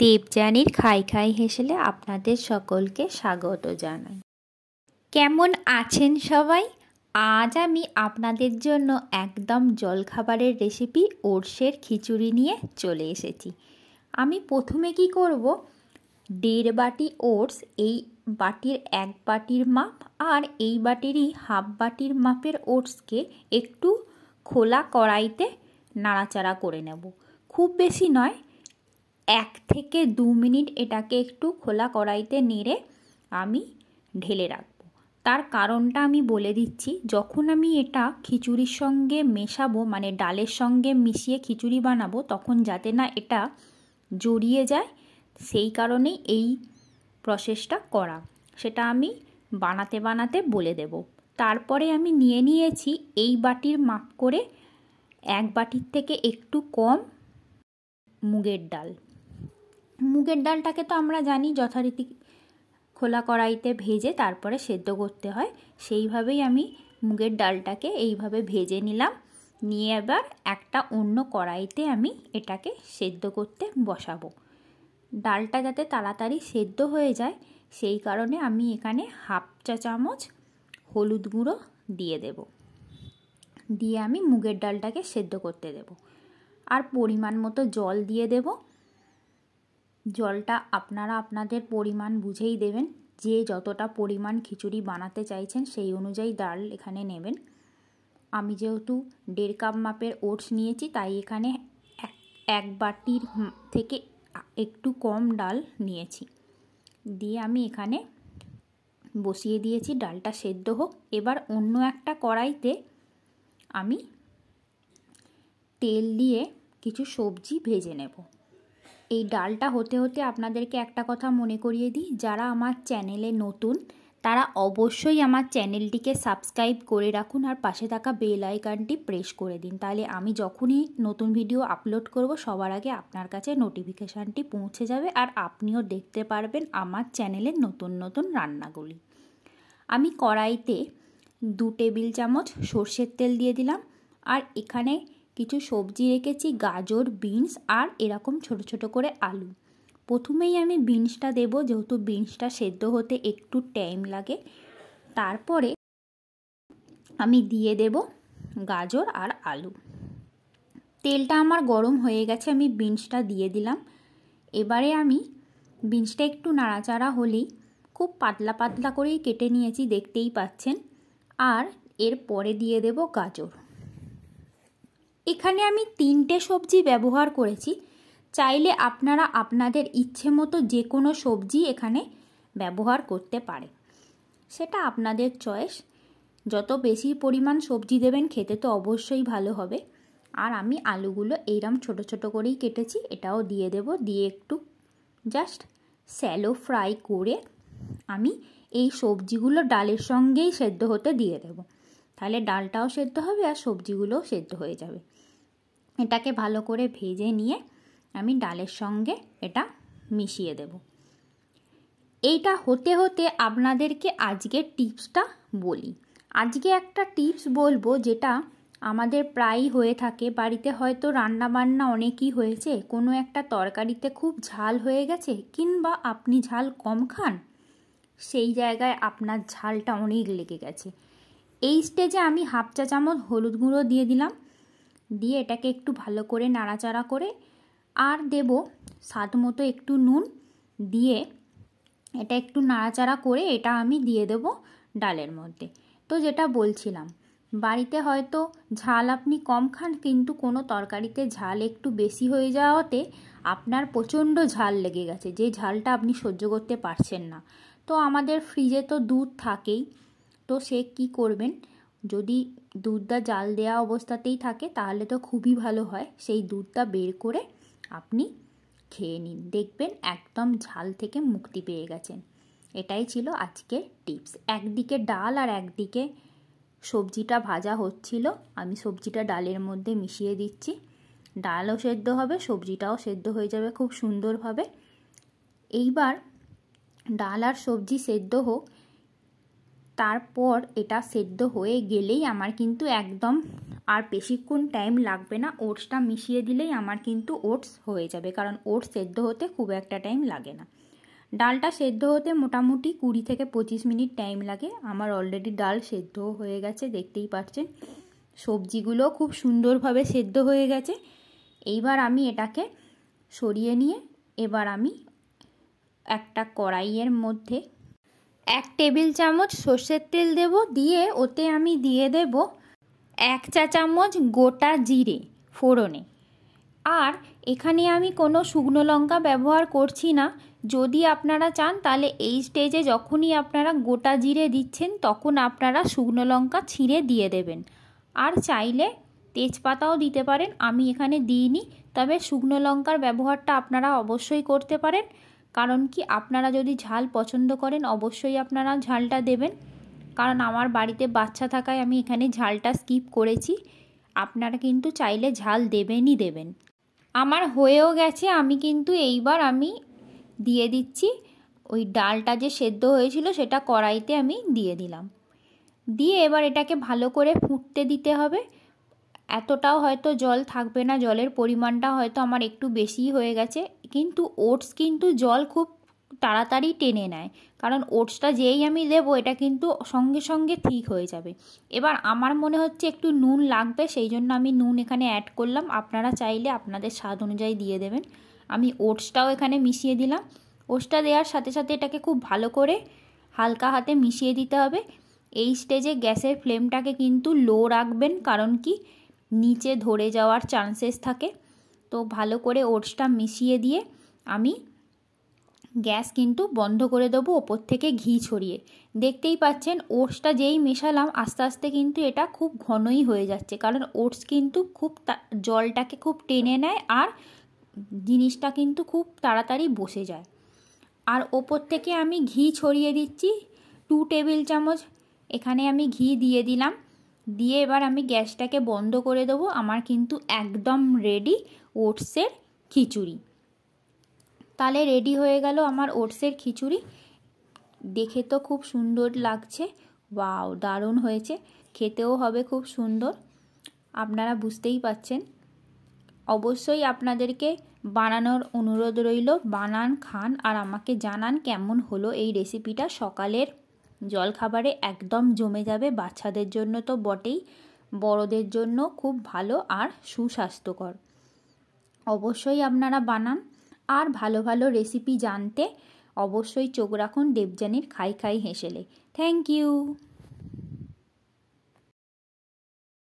দেবযানীর খাই খাই হেসেলে আপনাদের সকলকে স্বাগত জানাই। কেমন আছেন সবাই? আজ আমি আপনাদের জন্য একদম জলখাবারের রেসিপি ওটসের খিচুড়ি নিয়ে চলে এসেছি। আমি প্রথমে কি করব, 1.5 বাটি ওটস, এই বাটির 1 বাটির মাপ আর এই বাটিরই হাফ বাটির মাপের ওটসকে একটু খোলা কড়াইতে নাড়াচাড়া করে নেব। খুব বেশি নয়, 1 থেকে 2 মিনিট এটাকে একটু খোলা কড়াইতে নেড়ে আমি ঢেলে রাখব। তার কারণটা আমি বলে দিচ্ছি, যখন আমি এটা খিচুড়ির সঙ্গে মেশাবো, মানে ডালের সঙ্গে মিশিয়ে খিচুড়ি বানাবো, তখন যাতে না এটা জড়িয়ে যায়, সেই কারণেই এই প্রসেসটা করা। সেটা আমি বানাতে বানাতে বলে দেব। তারপরে আমি নিয়ে নিয়েছি এই বাটির মাপ করে 1 বাটির থেকে একটু কম মুগের ডাল। মুগের ডালটাকে তো আমরা জানি যথারীতি খোলা কড়াইতে ভেজে তারপরে সেদ্ধ করতে হয়, সেইভাবেই আমি মুগের ডালটাকে এইভাবে ভেজে নিলাম। নিয়ে এবার একটা অন্য কড়াইতে আমি এটাকে সেদ্ধ করতে বসাবো। ডালটা যাতে তাড়াতাড়ি সেদ্ধ হয়ে যায় সেই কারণে আমি এখানে হাফ চা চামচ হলুদ গুঁড়ো দিয়ে দেব। দিয়ে আমি মুগের ডালটাকে সেদ্ধ করতে দেব। আর পরিমাণ মতো জল দিয়ে দেব। জলটা আপনারা আপনাদের পরিমাণ বুঝেই দেবেন, যে যতটা পরিমাণ খিচুড়ি বানাতে চাইছেন সেই অনুযায়ী ডাল এখানে নেবেন। আমি যেহেতু 1.5 কাপ মাপের ওটস নিয়েছি, তাই এখানে 1 বাটির থেকে একটু কম ডাল নিয়েছি। দিয়ে আমি এখানে বসিয়ে দিয়েছি, ডালটা সেদ্ধ হোক। এবার অন্য একটা কড়াইতে আমি তেল দিয়ে কিছু সবজি ভেজে নেব। এই ডালটা হতে হতে আপনাদেরকে একটা কথা মনে করিয়ে দিই, যারা আমার চ্যানেলে নতুন তারা অবশ্যই আমার চ্যানেলটিকে সাবস্ক্রাইব করে রাখুন আর পাশে থাকা বেল আইকনটি প্রেস করে দিন। তাহলে আমি যখনই নতুন ভিডিও আপলোড করব সবার আগে আপনার কাছে নোটিফিকেশানটি পৌঁছে যাবে আর আপনিও দেখতে পারবেন আমার চ্যানেলের নতুন নতুন রান্নাগুলি। আমি কড়াইতে 2 টেবিল চামচ সর্ষের তেল দিয়ে দিলাম। আর এখানে কিছু সবজি রেখেছি, গাজর, বিনস আর এরকম ছোট ছোট করে আলু। প্রথমেই আমি বিনসটা দেব, যেহেতু বিনসটা সেদ্ধ হতে একটু টাইম লাগে। তারপরে আমি দিয়ে দেব গাজর আর আলু। তেলটা আমার গরম হয়ে গেছে, আমি বিনসটা দিয়ে দিলাম। এবারে আমি বিনসটা একটু নাড়াচাড়া হলেই, খুব পাতলা পাতলা করেই কেটে নিয়েছি দেখতেই পাচ্ছেন, আর এরপরে দিয়ে দেব গাজর। এখানে আমি 3টে সবজি ব্যবহার করেছি, চাইলে আপনারা আপনাদের ইচ্ছে মতো যে কোনো সবজি এখানে ব্যবহার করতে পারে, সেটা আপনাদের চয়েস। যত বেশি পরিমাণ সবজি দেবেন খেতে তো অবশ্যই ভালো হবে। আর আমি আলুগুলো এইরকম ছোট ছোট করেই কেটেছি, এটাও দিয়ে দেব। দিয়ে একটু জাস্ট স্যালো ফ্রাই করে আমি এই সবজিগুলো ডালের সঙ্গেই সেদ্ধ হতে দিয়ে দেব। তাহলে ডালটাও সেদ্ধ হবে আর সবজিগুলোও সেদ্ধ হয়ে যাবে। এটাকে ভালো করে ভেজে নিয়ে আমি ডালের সঙ্গে এটা মিশিয়ে দেব। এইটা হতে হতে আপনাদেরকে আজকের টিপসটা বলি। আজকে একটা টিপস বলবো যেটা আমাদের প্রায়ই হয়ে থাকে বাড়িতে। হয়তো রান্না বান্না অনেকই হয়েছে, কোনো একটা তরকারিতে খুব ঝাল হয়ে গেছে, কিংবা আপনি ঝাল কম খান, সেই জায়গায় আপনার ঝালটা অনেক লেগে গেছে। এই স্টেজে আমি হাফ চা চামচ হলুদ গুঁড়ো দিয়ে দিলাম। দিয়ে এটাকে একটু ভালো করে নাড়াচাড়া করে আর দেব স্বাদ মতো একটু নুন। দিয়ে এটা একটু নাড়াচাড়া করে এটা আমি দিয়ে দেব ডালের মধ্যে। তো যেটা বলছিলাম, বাড়িতে হয়তো ঝাল আপনি কম খান, কিন্তু কোনো তরকারিতে ঝাল একটু বেশি হয়ে যাওয়াতে আপনার প্রচণ্ড ঝাল লেগে গেছে, যে ঝালটা আপনি সহ্য করতে পারছেন না। তো আমাদের ফ্রিজে তো দুধ থাকেই, তো সে কি করবেন, যদি দুধটা জাল দেওয়া অবস্থাতেই থাকে তাহলে তো খুবই ভালো হয়। সেই দুধটা বের করে আপনি খেয়ে নিন, দেখবেন একদম ঝাল থেকে মুক্তি পেয়ে গেছেন। এটাই ছিল আজকের টিপস। একদিকে ডাল আর একদিকে সবজিটা ভাজা হচ্ছিল, আমি সবজিটা ডালের মধ্যে মিশিয়ে দিচ্ছি। ডালও সেদ্ধ হবে, সবজিটাও সেদ্ধ হয়ে যাবে খুব সুন্দরভাবে। এইবার ডাল আর সবজি সেদ্ধ হোক, তারপর এটা সেদ্ধ হয়ে গেলেই আমার কিন্তু একদম আর বেশিক্ষণ টাইম লাগবে না, ওটসটা মিশিয়ে দিলেই আমার কিন্তু ওটস হয়ে যাবে, কারণ ওটস সেদ্ধ হতে খুব একটা টাইম লাগে না। ডালটা সেদ্ধ হতে মোটামুটি 20 থেকে 25 মিনিট টাইম লাগে। আমার অলরেডি ডাল সেদ্ধ হয়ে গেছে, দেখতেই পাচ্ছেন। সবজিগুলো খুব সুন্দরভাবে সেদ্ধ হয়ে গেছে। এইবার আমি এটাকে সরিয়ে নিয়ে এবার আমি একটা কড়াইয়ের মধ্যে 1 টেবিল চামচ সর্ষের তেল দেব, দিয়ে ওতে আমি দিয়ে দেব 1 চা চামচ গোটা জিরে ফোড়নে। আর এখানে আমি কোনো শুকনো লঙ্কা ব্যবহার করছি না। যদি আপনারা চান তাহলে এই স্টেজে যখনই আপনারা গোটা জিরে দিচ্ছেন তখন আপনারা শুকনো লঙ্কা ছিঁড়ে দিয়ে দেবেন। আর চাইলে তেজপাতাও দিতে পারেন, আমি এখানে দিইনি। তবে শুকনো লঙ্কার ব্যবহারটা আপনারা অবশ্যই করতে পারেন, কারণ কি আপনারা যদি ঝাল পছন্দ করেন অবশ্যই আপনারা ঝালটা দেবেন। কারণ আমার বাড়িতে বাচ্চা থাকায় আমি এখানে ঝালটা স্কিপ করেছি। আপনারা কিন্তু চাইলে ঝাল দেবেনই দেবেন। আমার হয়েও গেছে, আমি কিন্তু এইবার আমি দিয়ে দিচ্ছি ওই ডালটা যে সেদ্ধ হয়েছিল সেটা কড়াইতে আমি দিয়ে দিলাম। দিয়ে এবার এটাকে ভালো করে ফুটতে দিতে হবে। এতটাও হয়তো জল থাকবে না, জলের পরিমাণটা হয়তো আমার একটু বেশিই হয়ে গেছে, কিন্তু ওটস কিন্তু জল খুব তাড়াতাড়ি টেনে নেয়, কারণ ওটসটা যেই আমি দেবো এটা কিন্তু সঙ্গে সঙ্গে ঠিক হয়ে যাবে। এবার আমার মনে হচ্ছে একটু নুন লাগবে, সেই জন্য আমি নুন এখানে অ্যাড করলাম। আপনারা চাইলে আপনাদের স্বাদ অনুযায়ী দিয়ে দেবেন। আমি ওটসটাও এখানে মিশিয়ে দিলাম। ওটসটা দেওয়ার সাথে সাথে এটাকে খুব ভালো করে হালকা হাতে মিশিয়ে দিতে হবে। এই স্টেজে গ্যাসের ফ্লেমটাকে কিন্তু লো রাখবেন, কারণ কি নিচে ধরে যাওয়ার চান্সেস থাকে। তো ভালো করে ওটসটা মিশিয়ে দিয়ে আমি গ্যাস কিন্তু বন্ধ করে দেবো, ওপর থেকে ঘি ছড়িয়ে। দেখতেই পাচ্ছেন ওটসটা যেই মেশালাম আস্তে আস্তে কিন্তু এটা খুব ঘনই হয়ে যাচ্ছে, কারণ ওটস কিন্তু খুব জলটাকে খুব টেনে নেয় আর জিনিসটা কিন্তু খুব তাড়াতাড়ি বসে যায়। আর ওপর থেকে আমি ঘি ছড়িয়ে দিচ্ছি 2 টেবিল চামচ এখানে আমি ঘি দিয়ে দিলাম। দিয়ে এবার আমি গ্যাসটাকে বন্ধ করে দেবো। আমার কিন্তু একদম রেডি ওটসের খিচুড়ি। তাহলে রেডি হয়ে গেল আমার ওটসের খিচুড়ি। দেখে তো খুব সুন্দর লাগছে, ওয়াও দারুণ হয়েছে, খেতেও হবে খুব সুন্দর। আপনারা বুঝতেই পাচ্ছেন। অবশ্যই আপনাদেরকে বানানোর অনুরোধ রইল, বানান, খান আর আমাকে জানান কেমন হলো এই রেসিপিটা। সকালের জলখাবারে একদম জমে যাবে, বাচ্চাদের জন্য তো বটেই, বড়দের জন্য খুব ভালো আর সুস্বাস্থ্যকর। অবশ্যই আপনারা বানান। আর ভালো ভালো রেসিপি জানতে অবশ্যই চোখ রাখুন দেবযানীর খাই খাই হেসেলে। Thank you.